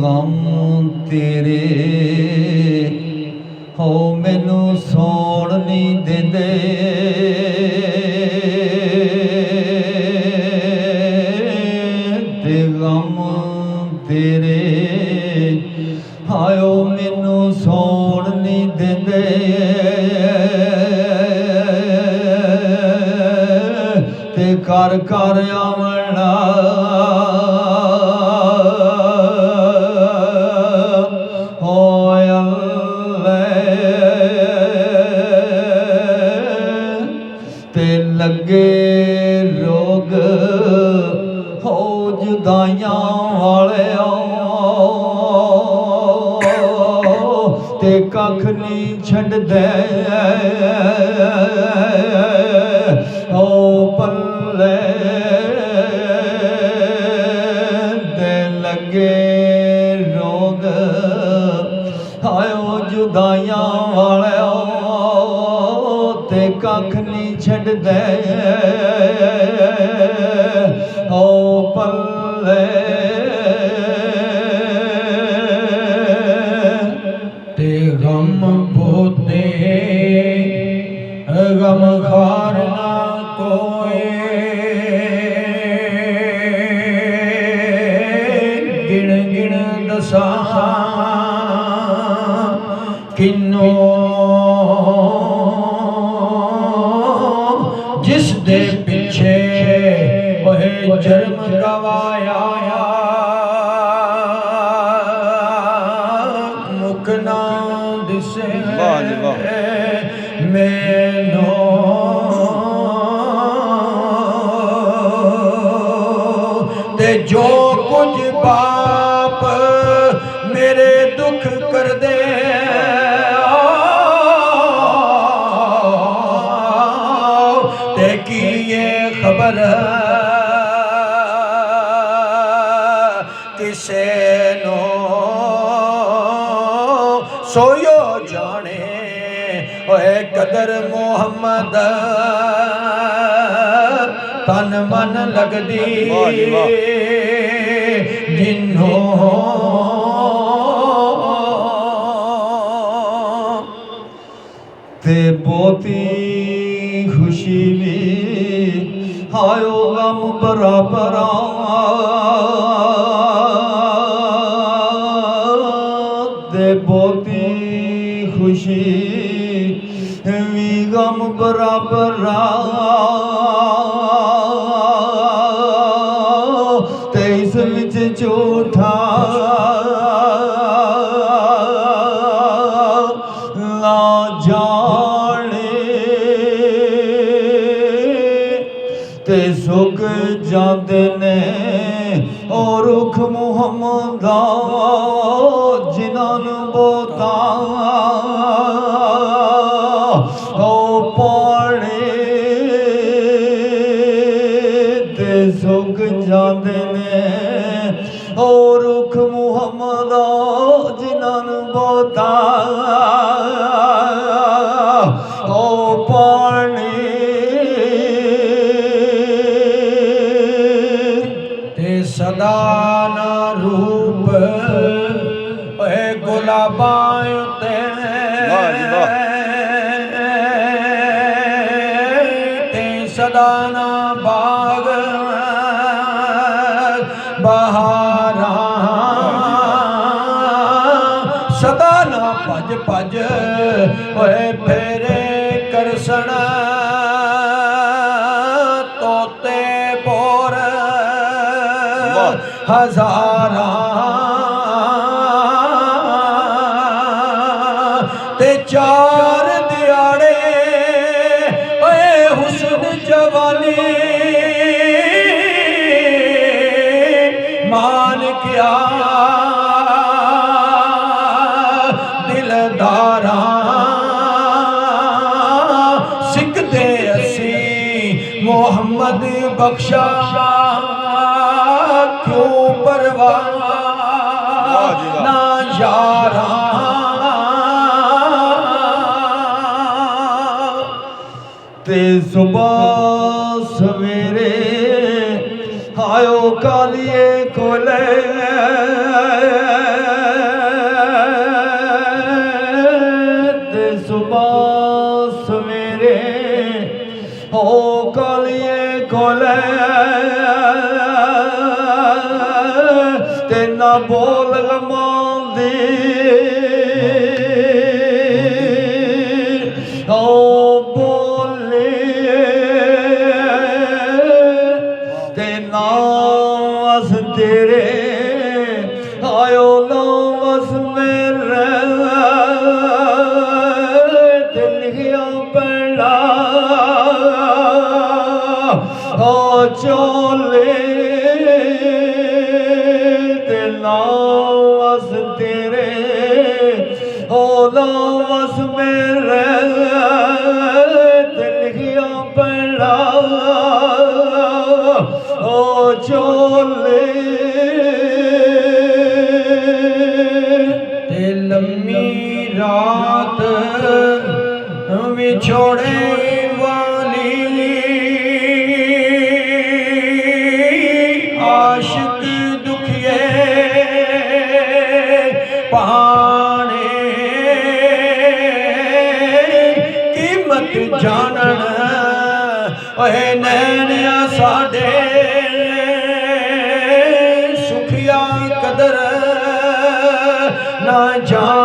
गम तेरे हो मैनू सौण नहीं देंदे ते गम तेरे हायो मैनू सौण नहीं देंदे ते कर कर आवना ते लगे रोग हो जुदाइयां वाले ते कख नहीं छड्डदे ओ पल्ले ते लगे रोग आयो जुदाइयां वाले ते कख नहीं छड्डदे ओ पल्ले ते गम बोते गम खार ना कोई गिण गिण दसा किन्नो जिस दे पिछे वह जन्म गवाया मुख ना दिसे मैनो ते जो कुछ पाप मेरे दुख कर दे ते की ये खबर किसे नो सोयो जाने ओए कदर मोहम्मद तन मन लगदी जिन्हों ते बहुती खुशी भी आयो गम बराबर ते बहुती खुशी भी गम बराबर ते इस विच झूठा ना जाने ते सुख जाते ने और रुख मुहम्मद जिन्होंने बोता पाने ते सुख जाते ने और रुख मुहम्मद जिन्होंने बोता पाने सदा ना रूप गुलाबां ते सदा ना बाग बहारा सदा ना भज भज फेरे करसण तोते बोर हजारा ते चार दिहाड़े ओए हुस्न जवानी मान क्या दिलदारा सिख दे असी मोहम्मद बख्शा क्यों परवाह ना यारा ते सुबह सवेरे आयो कालिए कोले ਤੇ ਨਾ ਬੋਲ ਗਮਾਂ ਦੀ ਓ ਬੋਲੇ ਤੇ ਨਾ ਵਸ ਤੇਰੇ ਆਇਓ ਨਾ ਵਸ ਮੇਰੇ ਤੇ ਲਿਖਿਆ ਪੈਣਾ ਓ ਚੋਲੇ ਤੇ ਨਾ ਵਸ ਤੇਰੇ ਓ ਨਾ ਵਸ ਮੇਰੇ ਤੇ ਲਿਖਿਆ ਪੈਣਾ ਓ ਚੋਲੇ ਤੇ ਲੰਮੀ ਰਾਤ ਵਿਛੋੜੇ ਵਾਲੀ ਆਸ਼ਿਕ ਦੁਖੀਏ ਪਾਣੇ ਕੀਮਤ ਜਾਣਨ ਓਏ ਨੈਣਿਆ ਸਾਡੇ ਸੁਖਿਆ ਕਦਰ ਨਾ ਜਾਣ